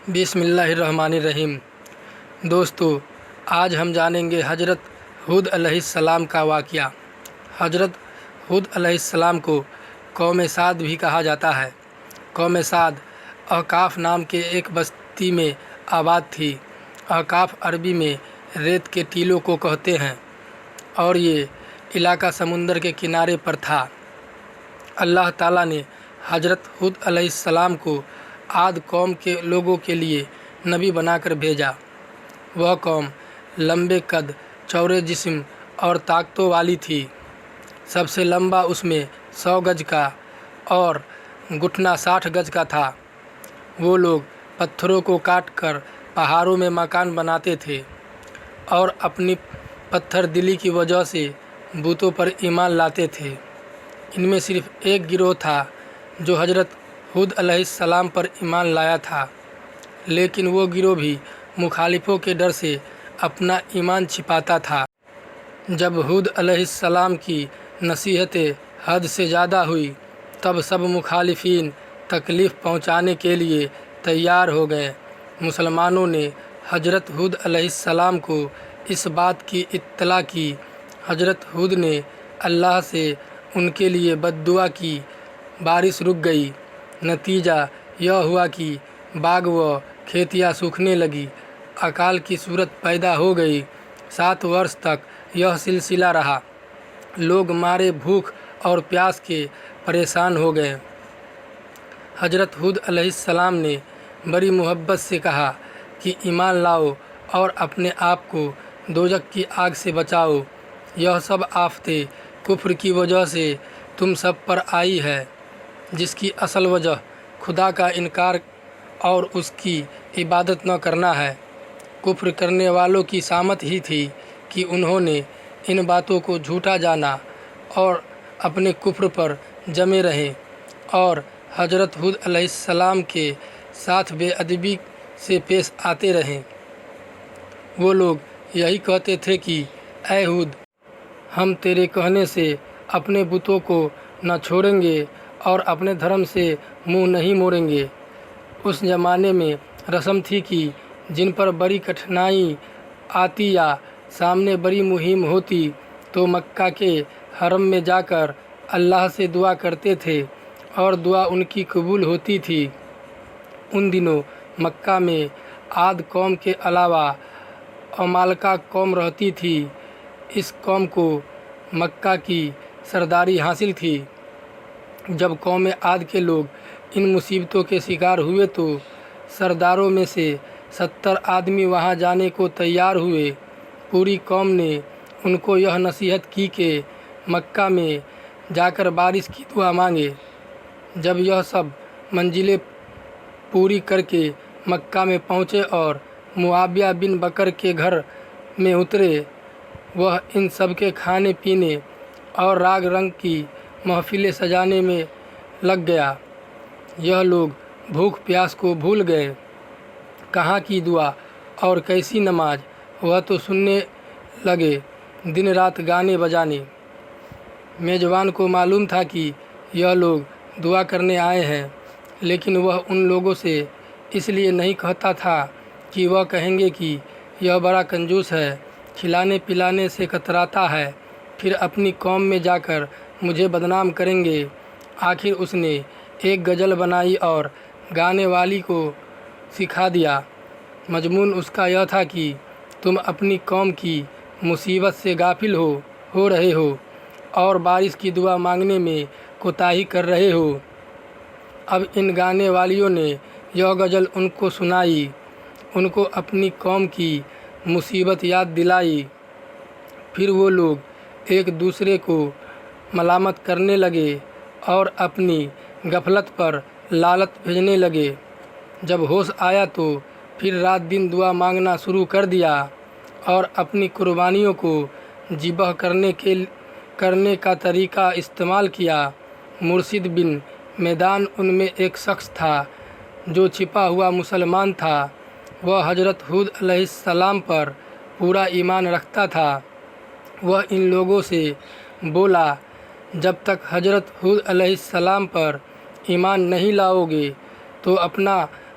بسم اللہ الرحمن الرحیم۔ دوستو، آج ہم جانیں گے حضرت ہود علیہ السلام کا واقعہ۔ حضرت ہود علیہ السلام کو قوم سعد بھی کہا جاتا ہے۔ قوم سعد احقاف نام کے ایک بستی میں آباد تھی۔ احقاف عربی میں ریت کے ٹیلوں کو کہتے ہیں اور یہ علاقہ سمندر کے کنارے پر تھا۔ اللہ تعالیٰ نے حضرت ہود علیہ السلام کو عاد قوم کے لوگوں کے لیے نبی بنا کر بھیجا۔ وہ قوم لمبے قد، چوڑے جسم اور طاقتوں والی تھی۔ سب سے لمبا اس میں 100 گز کا اور گھٹنا 60 گز کا تھا۔ وہ لوگ پتھروں کو کاٹ کر پہاڑوں میں مکان بناتے تھے اور اپنی پتھر دلی کی وجہ سے بتوں پر ایمان لاتے تھے۔ ان میں صرف ایک گروہ تھا جو حضرت ہود علیہ السلام پر ایمان لایا تھا، لیکن وہ گروہ بھی مخالفوں کے ڈر سے اپنا ایمان چھپاتا تھا۔ جب ہود علیہ السلام کی نصیحتیں حد سے زیادہ ہوئی، تب سب مخالفین تکلیف پہنچانے کے لیے تیار ہو گئے۔ مسلمانوں نے حضرت ہود علیہ السلام کو اس بات کی اطلاع کی۔ حضرت ہود نے اللہ سے ان کے لیے بد دعا کی۔ بارش رک گئی۔ نتیجہ یہ ہوا کہ باغ و کھیتیاں سوکھنے لگی۔ اکال کی صورت پیدا ہو گئی۔ 7 برس تک یہ سلسلہ رہا۔ لوگ مارے بھوک اور پیاس کے پریشان ہو گئے۔ حضرت ہود علیہ السلام نے بڑی محبت سے کہا کہ ایمان لاؤ اور اپنے آپ کو دوزخ کی آگ سے بچاؤ۔ یہ سب آفتیں کفر کی وجہ سے تم سب پر آئی ہے، جس کی اصل وجہ خدا کا انکار اور اس کی عبادت نہ کرنا ہے۔ کفر کرنے والوں کی سمت ہی تھی کہ انہوں نے ان باتوں کو جھوٹا جانا اور اپنے کفر پر جمے رہے اور حضرت ہود علیہ السلام کے ساتھ بے ادبی سے پیش آتے رہے۔ وہ لوگ یہی کہتے تھے کہ اے ہود، ہم تیرے کہنے سے اپنے بتوں کو نہ چھوڑیں گے اور اپنے دھرم سے منہ نہیں موڑیں گے۔ اس زمانے میں رسم تھی کہ جن پر بڑی کٹھنائی آتی یا سامنے بڑی مہم ہوتی تو مکہ کے حرم میں جا کر اللہ سے دعا کرتے تھے اور دعا ان کی قبول ہوتی تھی۔ ان دنوں مکہ میں عاد قوم کے علاوہ عمالقہ قوم رہتی تھی۔ اس قوم کو مکہ کی سرداری حاصل تھی۔ جب قوم عاد کے لوگ ان مصیبتوں کے شکار ہوئے تو سرداروں میں سے 70 آدمی وہاں جانے کو تیار ہوئے۔ پوری قوم نے ان کو یہ نصیحت کی کہ مکہ میں جا کر بارش کی دعا مانگے۔ جب یہ سب منزلیں پوری کر کے مکہ میں پہنچے اور معاویہ بن بکر کے گھر میں اترے، وہ ان سب کے کھانے پینے اور راگ رنگ کی محفلیں سجانے میں لگ گیا۔ یہ لوگ بھوک پیاس کو بھول گئے۔ کہاں کی دعا اور کیسی نماز، وہ تو سننے لگے دن رات گانے بجانے۔ میزبان کو معلوم تھا کہ یہ لوگ دعا کرنے آئے ہیں، لیکن وہ ان لوگوں سے اس لیے نہیں کہتا تھا کہ وہ کہیں گے کہ یہ بڑا کنجوس ہے، کھلانے پلانے سے کتراتا ہے، پھر اپنی قوم میں جا کر مجھے بدنام کریں گے۔ آخر اس نے ایک غزل بنائی اور گانے والی کو سکھا دیا۔ مضمون اس کا یہ تھا کہ تم اپنی قوم کی مصیبت سے غافل ہو رہے ہو اور بارش کی دعا مانگنے میں کوتاہی کر رہے ہو۔ اب ان گانے والیوں نے یہ غزل ان کو سنائی، ان کو اپنی قوم کی مصیبت یاد دلائی۔ پھر وہ لوگ ایک دوسرے کو ملامت کرنے لگے اور اپنی غفلت پر لعنت بھیجنے لگے۔ جب ہوش آیا تو پھر رات دن دعا مانگنا شروع کر دیا اور اپنی قربانیوں کو ذبح کرنے کا طریقہ استعمال کیا۔ مرشد بن میدان ان میں ایک شخص تھا جو چھپا ہوا مسلمان تھا۔ وہ حضرت ہود علیہ السلام پر پورا ایمان رکھتا تھا۔ وہ ان لوگوں سے بولا، جب تک حضرت ہود علیہ السلام پر ایمان نہیں لاؤ گے تو اپنا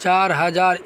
4000